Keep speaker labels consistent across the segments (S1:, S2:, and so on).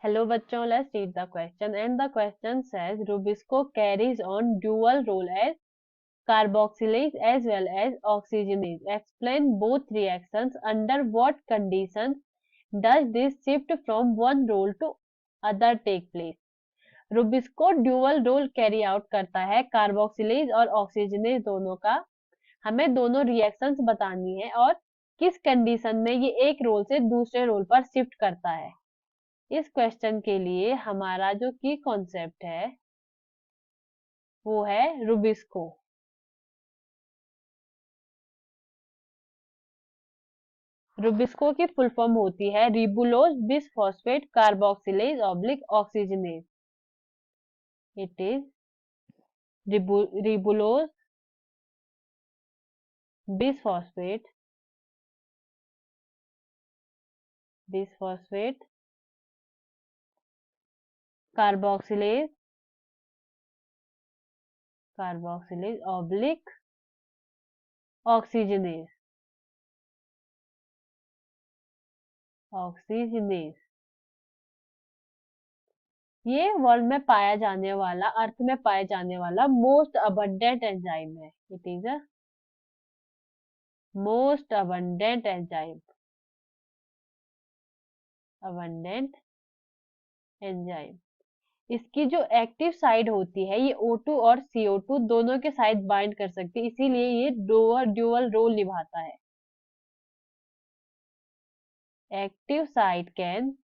S1: Hello बच्चों, let's read the question and the question says Rubisco carries on dual role as carboxylase as well as oxygenase. Explain both reactions. Under what conditions does this shift from one role to other take place? Rubisco dual role carry out करता है carboxylase और oxygenase दोनों का। हमें दोनों reactions बतानी है और किस कंडीशन में ये एक रोल से दूसरे रोल पर शिफ्ट करता है। इस क्वेश्चन के लिए हमारा जो की कॉन्सेप्ट है वो है रूबिस्को। रूबिस्को की फुल फॉर्म होती है ribulose bisphosphate carboxylase oblique oxygenase. It is ribulose bisphosphate bisphosphate carboxylase carboxylase oblique oxygenase oxygenase. ये वर्ल्ड में पाया जाने वाला अर्थ में पाया जाने वाला मोस्ट अबंडेंट एंजाइम है। It is a most abundant enzyme abundant enzyme. इसकी जो एक्टिव साइड होती है ये O2 और CO2 दोनों के साथ बाइंड कर सकती है, इसीलिए ये ड्यूअल रोल निभाता है। Active side can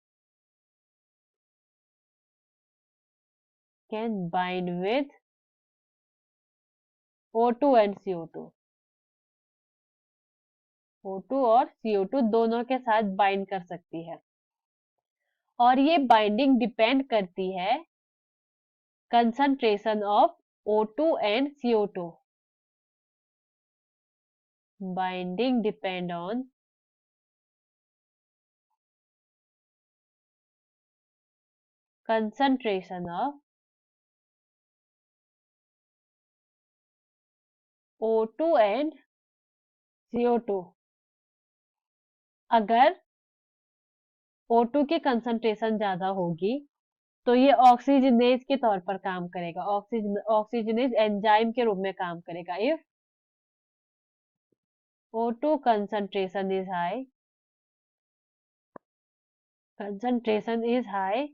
S1: bind with O2 and CO2। O2 और CO2 दोनों के साथ बाइंड कर सकती है और ये बाइंडिंग डिपेंड करती है concentration of O2 and CO2। Binding depend on concentration of O2 and CO2। अगर O2 की कंसंट्रेशन ज्यादा होगी तो ये ऑक्सीजनेज के तौर पर काम करेगा, ऑक्सीजनेज एंजाइम के रूप में काम करेगा। If O2 concentration is high, concentration is high,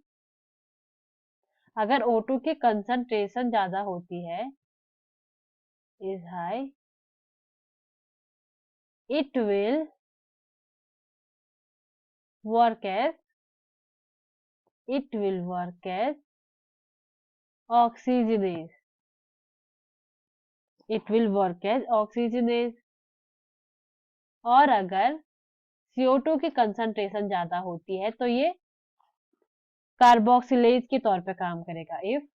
S1: अगर O2 की कंसंट्रेशन ज्यादा होती है is high, it will work as oxygenase। it will work as oxygenase। और अगर CO2 की कंसंट्रेशन ज्यादा होती है तो ये कार्बोक्सिलेज के तौर पे काम करेगा। If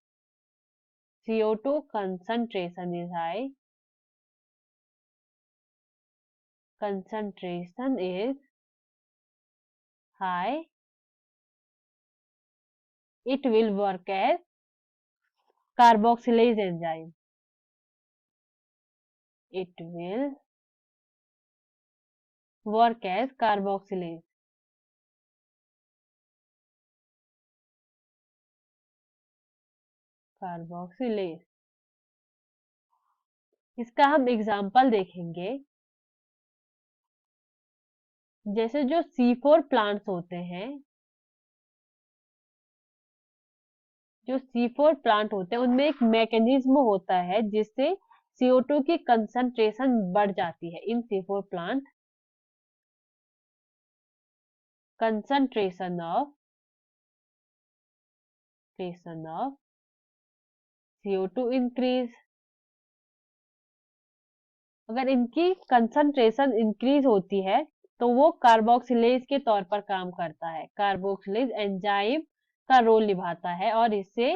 S1: CO2 concentration is high, concentration is high, it will work as carboxylase enzyme। it will work as carboxylase। Carboxylase. इसका हम एग्जाम्पल देखेंगे। जैसे जो C4 प्लांट्स होते हैं, जो C4 प्लांट होते हैं उनमें एक मैकेनिज्म होता है जिससे CO2 की कंसंट्रेशन बढ़ जाती है। इन C4 plant concentration of CO2 increase। अगर इनकी कंसंट्रेशन इंक्रीज होती है तो वो कार्बोक्सिलेज के तौर पर काम करता है, कार्बोक्सिलेज एंजाइम का रोल निभाता है और इससे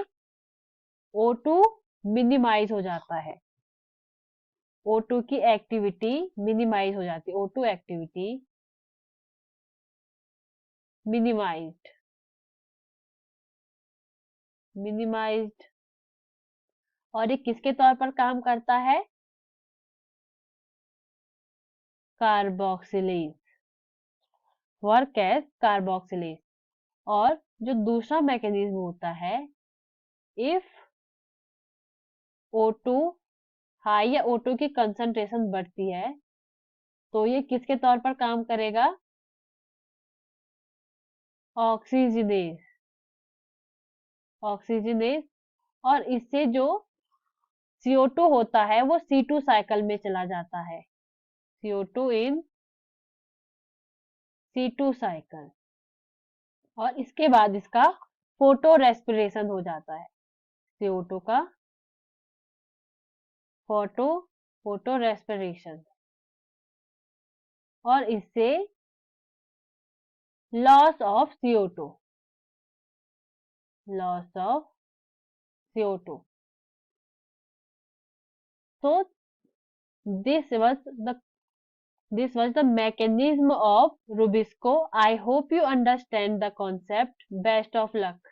S1: O2 मिनिमाइज हो जाता है। O2 की एक्टिविटी मिनिमाइज हो जाती है। O2 एक्टिविटी मिनिमाइज्ड और ये किसके तौर पर काम करता है? कार्बोक्सिलेज। Work as carboxylase. और जो दूसरा मैकेनिज्म होता है, इफ O2 हाई या O2 की कंसंट्रेशन बढ़ती है तो ये किसके तौर पर काम करेगा? ऑक्सीजनेज। ऑक्सीजनेज। और इससे जो CO2 होता है वो C2 साइकिल में चला जाता है। CO2 इन C2 साइकिल। और इसके बाद इसका फोटो रेस्पिरेशन हो जाता है। CO2 का फोटो फोटो रेस्पिरेशन। और इससे loss of CO2। Loss of CO2। So this was the this was the mechanism of Rubisco. I hope you understand the concept. Best of luck.